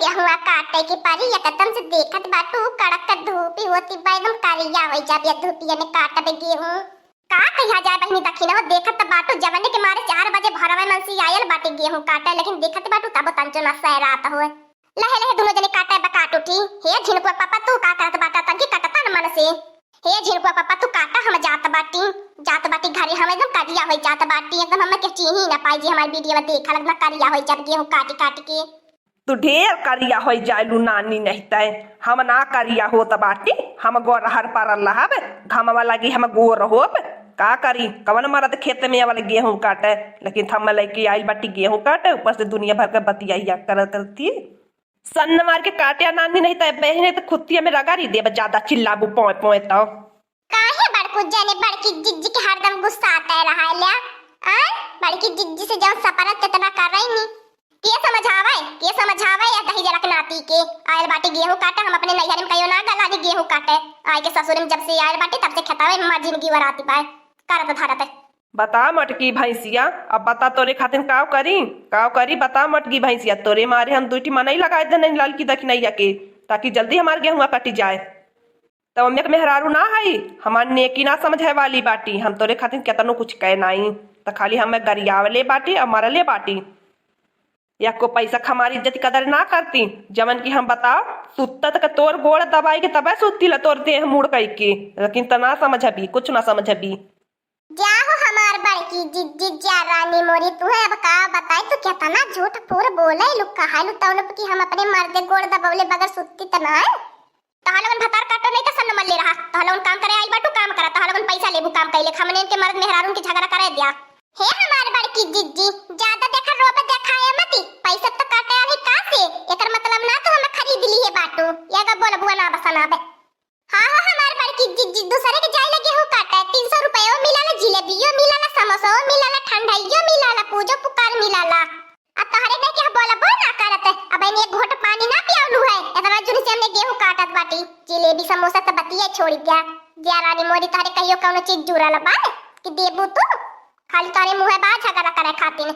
गेहूं काटे की पारी एकदम से देखत बाटू कड़क धूप होती बा एकदम कालिया हो जाबे धूपिया में काटबे गेहूं का कहिया जाए बहनी दखिना हो देखत बाटू जवने के मारे 4 बजे भरवे मनसी आयल बाटे गेहूं काटे लेकिन देखत बाटू तब तंचो ना सहरात हो लहे लहे दोनों जने काटे बकाट उठी हे झिनकुआ पापा तू का करत बाटा तंकी कटता न मन से हे झिनकुआ पापा तू काटा हम जात बाटी घरे हम एकदम काटिया हो जात बाटी एकदम हम के चीनी ना पाई जी हमारी वीडियो में देखा लगना काटिया हो जात गेहूं काटी काटी के तू ढेर करिया हो जालू नानी नहीं तय हम ना करिया हो त बाटी हम गोर हर पर लहाब घमवा लगी हम गोर होब का करी कवन मरद खेत में वाले गेहूं काटे लेकिन थम लेके आई बाटी गेहूं काटे ऊपर से दुनिया भर का बतिया करती सन्न मार के काटे नानी नहीं तय बहने तो खुतिया में रगारी दे ज्यादा चिल्लाबू पोए पोए तो काहे बड़कू जाने बड़की जिज्जी के हरदम गुस्सा आता रहा है ल्या बड़की जिज्जी से जब सपरत कितना कर रही नी के समझावे या दही जरक नाती के आयल बाटी गेहूं काटे हम अपने नैहर में कहियो ना गलाली गेहूं काटे आए के ससुर में जब से आयल बाटी तब से खतावे मां जिंदगी वराती पाए करत धरत बता मटकी भैंसिया अब बता तोरे खातिर काव करी बता मटकी भैंसिया तोरे मारे हम दूटी मनई लगाए दे नहीं लाल की दखनैया के ताकि जल्दी हमार गेहुआ कटी जाए तब अम्मे के मेहरारू ना है हमार नेकी ना समझे वाली बाटी हम तोरे खातिर केतनो कुछ कह नहीं तो खाली हम गरियावले बाटी और मरले बाटी या को पैसा हमारी इज्जत कदर ना करती जमन की हम बताओ सुत्ता तक तोर गोड़ दबाई के तबे सुत्ती ला तोर देह मुड़ कई के लेकिन त ना समझबी कुछ ना समझबी जाहो हमार बड़की जिज्जी जा रानी मोरी तू है अब का बताई तू क्या तना झूठ पूर बोले लुक कहा लु तौन की हम अपने मर्दे गोड़ दबौले बगैर सुत्ती त ना तहलवन भतार काटो नहीं त सन मल्ले रहा तहलवन काम करे आई बाटू काम करा तहलवन पैसा लेबू काम कैले हमने के मर्द मेहरारून के झगड़ा करे दिया हे हमार बड़की जिज्जी ज्यादा देखा रोब देखाए मती पैसा तो काटे आही का से एकर मतलब ना तो हम खरीद ली है बाटू यागा बोल बुआ ना बसना बे हां हमार बड़की जिज्जी दूसरे के जाई लगे हो काटे 300 रुपए मिलाला जिलेबियो मिलाला समोसा मिलाला ठंडाइयो मिलाला पूजो पुकार मिलाला अब तहरे ने क्या बोला बोल ना करत अब इन्हें एक घोट पानी ना पियालू है इतना जुन से हमने गेहूं काटत बाटी जिलेबी समोसा तो बतिया छोड़ गया जा रानी मोरी तारे कहियो कौनो चीज जुराला बा कि देबू तू खाली तारे मुंह बा झगड़ा करे खातिर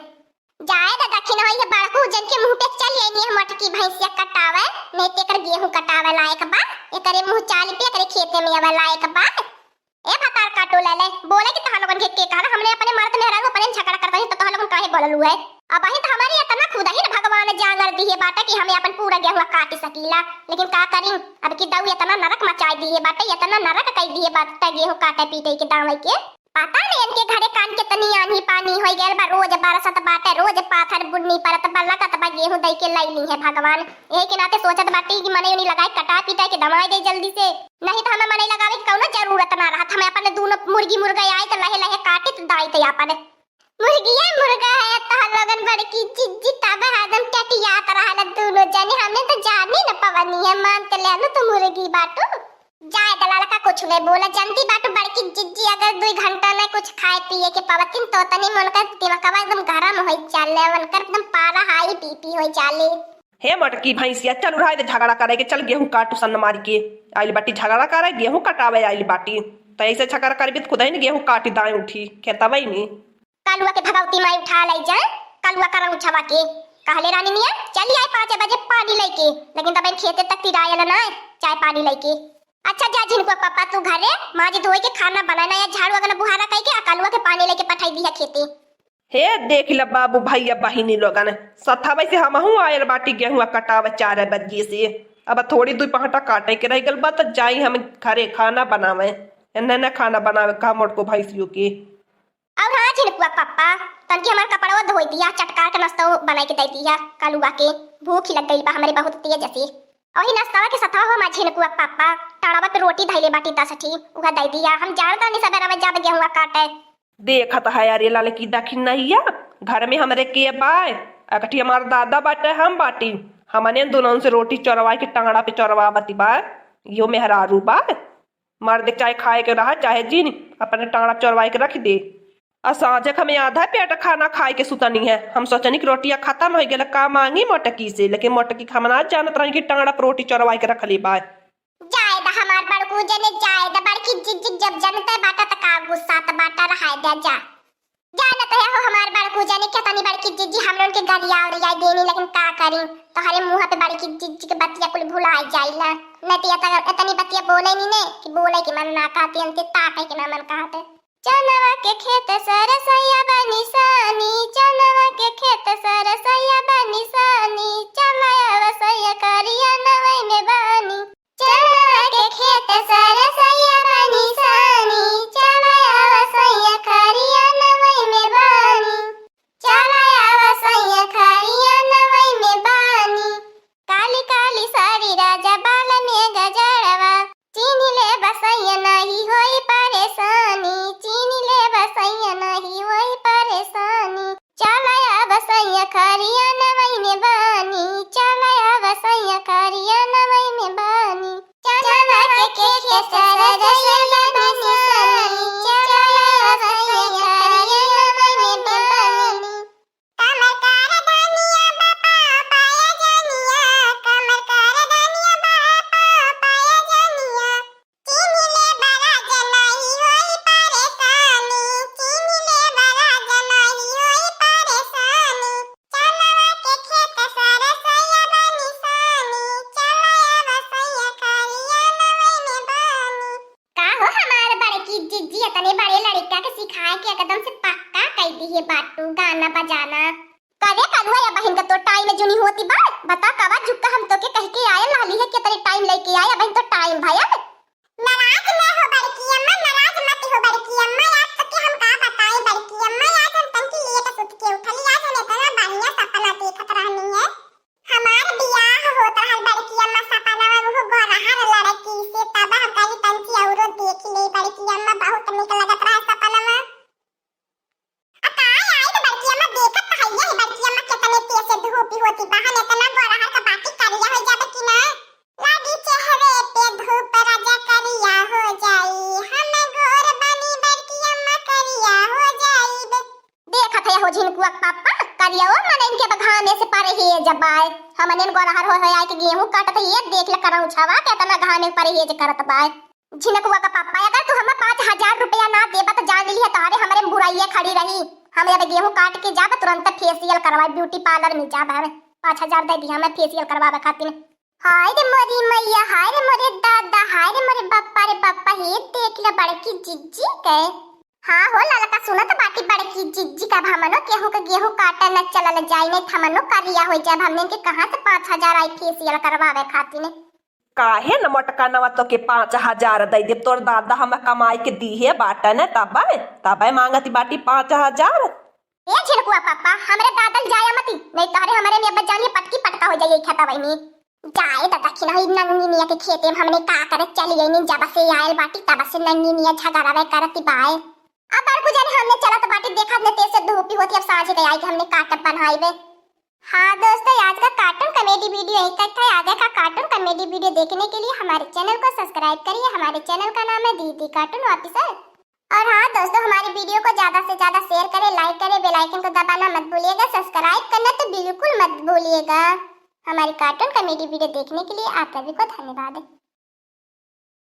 जाए दा दखिन होई है बड़कू जन के मुंह पे चल आई नहीं मटकी भैंसिया कटावे नहीं तेकर गेहूं कटावे लायक बा एकरे मुंह चाल पे एकरे खेते में आवे लायक बा ए भतार काटो ले बोले कि तहां लोगन के कहला हमने अपने मर्द मेहरारू अपने झगड़ा करता है तो तहां लोगन काहे बोललू है अब ही तो हमारी इतना खुदा ही भगवान जागर दी है बाटा कि हमें अपन पूरा गेहूं काट सकीला लेकिन का करी अब की दाऊ इतना नरक मचाई दी है बाटा इतना नरक कई दी है बाटा गेहूं काटे पीटे के दावे के पता नहीं इनके घरे कान के तनी आनी पानी हो गेल बा रोज 12 बाटे रोज पाथर बुन्नी परत बल्ला का तबा गेहूं दई के लाई ली है भगवान यही के नाते सोचत बाटी कि मने नहीं लगाए कटा पीटा के दवाई दे जल्दी से नहीं तो हमें मने लगावे की कौनो जरूरत ना रहत हमें अपन दोनों मुर्गी मुर्गा आए तो लहे लहे काटे तो दाई ते अपन मुर्गिया मुर्गा है तो लगन बड़की जिज्जी तब हदम टटिया रहल दोनों जने हमें तो जानी न पवनी है मान ते लेनु तो मुर्गी बाटू जाए दलाल का कुछ नहीं बोला जनती बाटू बड़की जिज्जी अगर 2 घंटा में कुछ खाए पिए के पवतिन तो तनी मन कर दिमागवा एकदम गरम होई चाले वनकर एकदम पारा हाई बीपी होई चाले हे मटकी भैंसिया चल उठाए दे झगड़ा करे के चल गेहूं काटू सन मार के आइल बाटी झगड़ा करे गेहूं कटावे आइल बाटी तो ऐसे झगड़ा करबी खुद ही गेहूं काटी दाए उठी खेतवई में कालुआ के भगवती माई उठा लाई जा कालुआ कर उठावा के कहले रानी मिया चली आई 5 बजे पानी लेके लेकिन तब खेते तक तिरायल ना चाय पानी लेके अच्छा जा जिनको पापा तू घरे मां जी धोई के खाना बनाना या झाड़ू अगन बुहारा कई के कालुआ के पानी लेके पठाई दिया खेते हे देख ल बाबू भैया बहिनी लोगन सथावे से हमहू आयल बाटी गेहूं कटावे 4 बजे से अब थोड़ी 2 पहटा काटे के रह गल बा त जाई हम घरे खाना बनावे न खाना बनावे का मोट को भैंसियों के और हां जिनको पापा तनकी हमार कपड़वा धोई दिया चटकार के नाश्ता बनाई के दे दिया कालुआ के भूख लग गई बा हमारे बहुत तेज जैसे ओही नाश्ता के सथा हो माझे न कुआ पापा टाड़ावा पे रोटी धैले बाटी 10 उहा दे दिया हम जानता नहीं सबेरा में जाब गेहूं काटे देखत है यार लाल की दखिन नैया घर में हमरे के बाय अकठी हमार दादा बाटे हम बाटी हमने दोनों से रोटी चोरवा के टांगड़ा पे चोरवा बती बा यो मेहरारू बा मर्द चाहे खाए के रहा चाहे जीन अपने टांगड़ा चोरवा के रख दे साँझे हमें आधा पेट खाना खाए के सुतनी है हम सोचनी की रोटियां खत्म हो गए का मांगी मोटकी से लेकिन मोटकी हमना जानत रही की टांगड़ा पर रोटी चोरवा के रख ली बा जाए दा हमार बड़कू जने जाए दा बड़की जिज्जी जब जनते बाटा त का गुस्सा त बाटा रहाय दे जा जाना तो है हो हमार बड़कू जाने क्या तनी बड़की जीजी हम लोग के गरिया और याई देनी, लेकिन का करी तोहरे मुंह पे बड़की जीजी के बतिया कुल भुला जाइला। नतिया तनी बतिया बोले नी ने कि बोले कि मन ना कहती अंते ताके के ना मन कहते। चनवा के खेत सरसैया बनिसानी, चनवा के खेत सरसैया बनिसानी, चमया वसैया करिया नवै में बानी। चनवा के खेत सरसैया बनिसानी, चमया वसैया करिया नवै में बानी, चमया वसैया करिया नवै में बानी। काली काली साड़ी राजा बाल में गजरवा, चीनी ले बसैया नहीं होई परेशानी, चीनी ले बसैया नहीं होई परेशानी। चलया बसैया करिया नवै में बानी, चलया बसैया करिया नवै में बानी। चनवा के खेत सरसैया बनिसानी, चलया बसैया करिया नवै में बानी। कमर कर दानिया बापा पाया जानिया, कमर कर दानिया बापा पाया जानिया। चीनी ले बरा जनाई होई परेशानी, चीनी ले बरा जनाई होई परेशानी। चनवा के खेत सरसैया बनिसानी, चलया बसैया करिया नवै में बानी। का हो हमार बड़की जीजी तने बड़े लड़का के सिखाए के एकदम से पक्का कह दी है बाटू गाना बजाना। करे कदवा या बहन का तो टाइम में जुनी होती बा, बता कवा जुक्का हम तो के कह के आए लाली है कि तेरे टाइम लेके आया बहन तो टाइम भया। नाराज ना हो बड़की अम्मा, नाराज मत हो बड़की अम्मा, आज तक के हम का बताएं बड़की अम्मा, आज हम तन की लिए का सुत के उठली, आज हम इतना बढ़िया सपना देखत रहनी है। हमार बियाह होत रहल बड़की अम्मा, सपना में वो गोरहर लड़की से, तब हम कहीं तन की औरो देख ले बड़की अम्मा, बहुत निक लगत रहा सपना में। धूपी होती बहन इतना गोरहर का बाती करिया हो जाबे कि ना, लागी चेहरे पे धूप राजा करिया हो जाई, हम गोर बनी बड़की अम्मा करिया हो जाई। देखत है हो झिनकुआ पापा करिया ओ मन इनके बघाने से पारे हे जबाय, हमन गोरहर हो आए के गेहूं काटत ये देख ले करऊ छवा के तना घाने पारे हे करत बाय। झिनकुआ का पापा अगर तू हमें 5000 रुपया ना देबा तो जान ली है तारे हमरे बुराइया खड़ी रही। हम जब गेहूं काट के जाब तुरंत फेशियल करवाए, ब्यूटी पार्लर में जाब हमें 5000 दे दी हमें फेशियल करवावे खातिर। हाय रे मोरी मैया, हाय रे मोरे दादा, हाय रे मोरे बाप्पा रे बाप्पा, हे देख ले बड़की जीजी के। हां हो ललका सुनत बाकी बड़की जीजी का हमनो केहू के गेहूं काटे न चलल जाई नहीं, हमनो करिया हो जाब हमने के कहां से 5000 आई फेशियल करवावे खातिर। काहे न मटका नवा तो के 5000 दे दे, तोर दादा हम कमाई के दी है बाटा न तबे मांगती बाटी 5000। ए झिनकुआ पापा हमरे दादल जाया मती, नहीं तारे हमरे में अब जानिए पटकी पटका हो जाई खेता वही में जाए दादा कि नहीं नंगी मिया के खेते में हमने का करे चली गई नहीं, जब से आयल बाटी तब से नंगी मिया झगड़ावे करती बाय। अब बड़कू जाने हमने चला तो बाटी देखा न तेज से धूपी होती, अब साँझ गई कि हमने काटप बनाईबे। हाँ दोस्तों आज का कार्टून कॉमेडी वीडियो यहीं तक था। आगे का कार्टून कॉमेडी वीडियो देखने के लिए हमारे चैनल को सब्सक्राइब करिए। हमारे चैनल का नाम है दीदी कार्टून ऑफिसर। और हाँ दोस्तों हमारी वीडियो को ज्यादा से ज्यादा शेयर करें, लाइक करें, बेल आइकन को दबाना मत भूलिएगा, सब्सक्राइब करना तो बिल्कुल मत भूलिएगा। हमारी कार्टून कॉमेडी वीडियो देखने के लिए आप सभी को धन्यवाद।